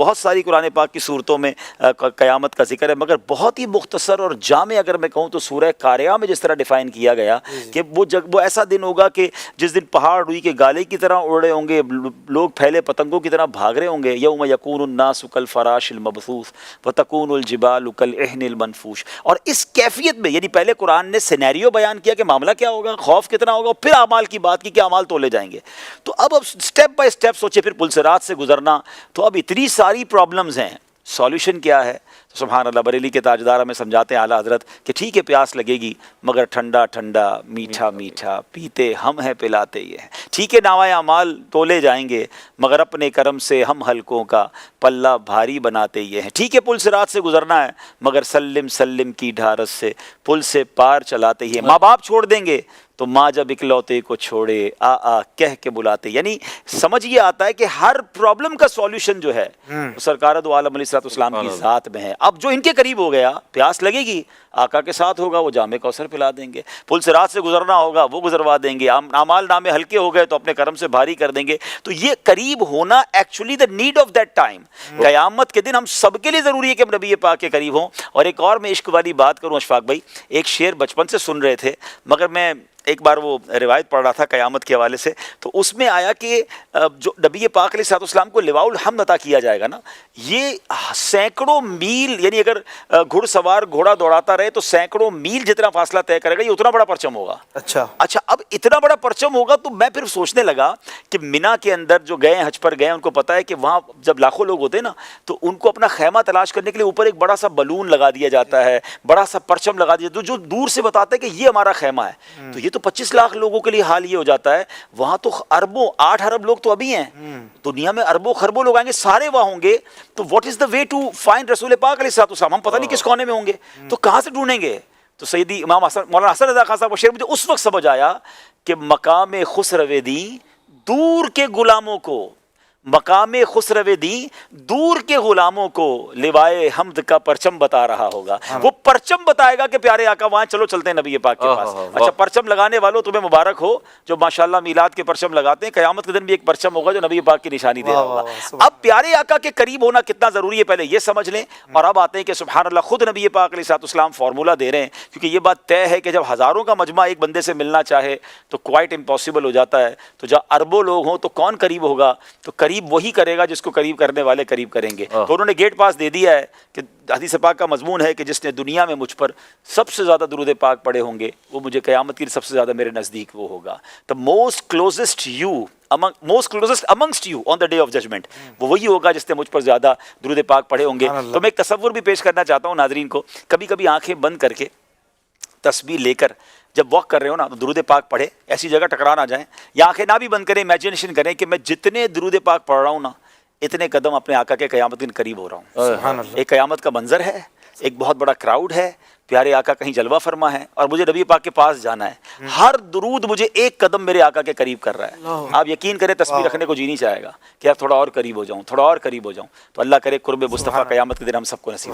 بہت ساری قرآن پاک کی صورتوں میں قیامت کا ذکر ہے، مگر بہت ہی مختصر اور جامع اگر میں کہوں تو سورہ قاریہ میں جس طرح ڈیفائن کیا گیا کہ وہ ایسا دن ہوگا کہ جس دن پہاڑ روئی کے گالے کی طرح اڑ رہے ہوں گے، لوگ پھیلے پتنگوں کی طرح بھاگ رہے ہوں گے. یوم یکون الناس کالفراش المبثوث وتکون الجبال کالعہن المنفوش. اور اس کیفیت میں یعنی پہلے قرآن نے سینیریو بیان کیا کہ معاملہ کیا ہوگا، خوف کتنا ہوگا، پھر اعمال کی بات کی کہ اعمال تولے جائیں گے. تو اب سٹیپ بائی سٹیپ سوچے پھر پلسرات سے گزرنا. تو اب اتنی ساری پرابلمز ہیں، سولوشن کیا ہے؟ سبحان اللہ، بریلی کے تاجدار ہمیں سمجھاتے ہیں اعلیٰ حضرت کہ ٹھیک ہے پیاس لگے گی مگر ٹھنڈا ٹھنڈا میٹھا میٹھا پیتے ہم ہیں پلاتے یہ ہیں. ٹھیک ہے نامۂ اعمال تولے جائیں گے مگر اپنے کرم سے ہم حلقوں کا پلہ بھاری بناتے یہ ہیں. ٹھیک ہے پل صراط سے گزرنا ہے مگر سلم سلم کی ڈھارس سے پل سے پار چلاتے ہی ہیں. ماں باپ چھوڑ دیں گے تو ماں جب اکلوتے کو چھوڑے آ کہہ کے بلاتے. یعنی سمجھ یہ آتا ہے کہ ہر پرابلم کا سولوشن جو ہے سرکار دو عالم علیہ السلام کی ذات میں ہے. اب جو ان کے قریب ہو گیا پیاس لگے گی آقا کے ساتھ ہوگا وہ جام کوثر پلا دیں گے. پل صراط سے گزرنا ہوگا وہ گزروا دیں گے. اعمال نامے ہلکے ہو گئے تو اپنے کرم سے بھاری کر دیں گے. تو یہ قریب ہونا actually the need of that time. قیامت کے دن ہم سب کے لیے ضروری ہے کہ ہم نبی پاک کے قریب ہوں. اور ایک اور میں عشق والی بات کروں اشفاق بھائی، ایک شعر بچپن سے سن رہے تھے مگر میں ایک بار وہ روایت پڑھ رہا تھا قیامت کے حوالے سے، تو اس میں آیا کہ جو نبی پاک علیہ السلام کو لواء الحمد عطا کیا جائے گا نا، یہ سینکڑوں میل، یعنی اگر گھڑ سوار گھوڑا دوڑاتا رہے تو سینکڑوں میل جتنا فاصلہ طے کرے گا، یہ اتنا بڑا پرچم ہوگا. اچھا اب اتنا بڑا پرچم ہوگا تو میں پھر سوچنے لگا کہ مینا کے اندر جو گئے حج پر گئے ان کو پتا ہے کہ وہاں جب لاکھوں لوگ ہوتے ہیں نا تو ان کو اپنا خیمہ تلاش کرنے کے لیے اوپر ایک بڑا سا بلون لگا دیا جاتا ہے، بڑا سا پرچم لگا دیا جو دور سے بتاتا ہے کہ یہ ہمارا خیمہ ہے. تو یہ تو 25 لاکھ لوگوں کے لیے حال یہ ہو جاتا ہے. وہاں تو اربوں 8 ارب لوگ تو ابھی ہیں، دنیا میں اربوں خربوں لوگ آئیں گے، سارے وہاں ہوں گے. تو what is the way to find رسول پاک علیہ السلام؟ ہم پتہ نہیں کس کونے میں ہوں گے تو کہاں سے ڈھونڈیں گے؟ تو سیدی امام مولانا حسن رضا خان صاحب وہ شعر مجھے اس وقت سمجھ آیا کہ مقام خسرو دی دور کے غلاموں کو، مقام خسرو دی دور کے غلاموں کو لوائے حمد کا پرچم بتا رہا ہوگا. وہ پرچم بتائے گا کہ پیارے آقا وہاں چلو چلتے ہیں نبی پاک کے پاس. اچھا پرچم لگانے والوں تمہیں مبارک ہو جو ماشاءاللہ میلاد کے پرچم لگاتے ہیں. قیامت کے دن بھی ایک پرچم ہوگا جو نبی پاک کی نشانی دے رہا ہوگا. اب پیارے آقا کے قریب ہونا کتنا ضروری ہے پہلے یہ سمجھ لیں. اور اب آتے ہیں کہ سبحان اللہ خود نبی پاک علیہ السلام فارمولہ دے رہے ہیں، کیونکہ یہ بات طے ہے کہ جب ہزاروں کا مجمع ایک بندے سے ملنا چاہے تو کوائٹ امپاسبل ہو جاتا ہے. تو جب اربوں لوگ ہوں تو کون قریب ہوگا؟ تو قریب وہی کرے گا جس کو قریب کرنے والے قریب کریں گے. تو انہوں نے گیٹ پاس دے دیا ہے کہ حدیث پاک کا مضمون ہے کہ جس نے دنیا میں مجھ پر سب سے زیادہ درود پاک پڑھے ہوں گے وہ مجھے قیامت کی سب سے زیادہ میرے نزدیک وہ ہوگا. The most closest amongst you on the day of judgment وہ وہی ہوگا جس نے مجھ پر زیادہ درود پاک پڑھے ہوں گے. تو میں ایک تصور بھی پیش کرنا چاہتا ہوں ناظرین کو. کبھی کبھی آنکھیں بند کر کے تسبیح لے کر جب واک کر رہے ہو نا تو درود پاک پڑھے، ایسی جگہ ٹکرا نہ جائیں، یا آنکھیں نہ بھی بند کریں، امیجنیشن کریں کہ میں جتنے درود پاک پڑھ رہا ہوں نا اتنے قدم اپنے آقا کے قیامت کے قریب ہو رہا ہوں. ایک قیامت کا منظر ہے، ایک بہت بڑا کراؤڈ ہے، پیارے آقا کہیں جلوہ فرما ہے اور مجھے نبی پاک کے پاس جانا ہے. ہر درود مجھے ایک قدم میرے آقا کے قریب کر رہا ہے. آپ یقین کریں تسبیح رکھنے کو جی نہیں چاہے گا کہ آپ تھوڑا اور قریب ہو جاؤں، تھوڑا اور قریب ہو جاؤں. تو اللہ کرے قرب مصطفیٰ قیامت کے دن ہم سب کو نصیب.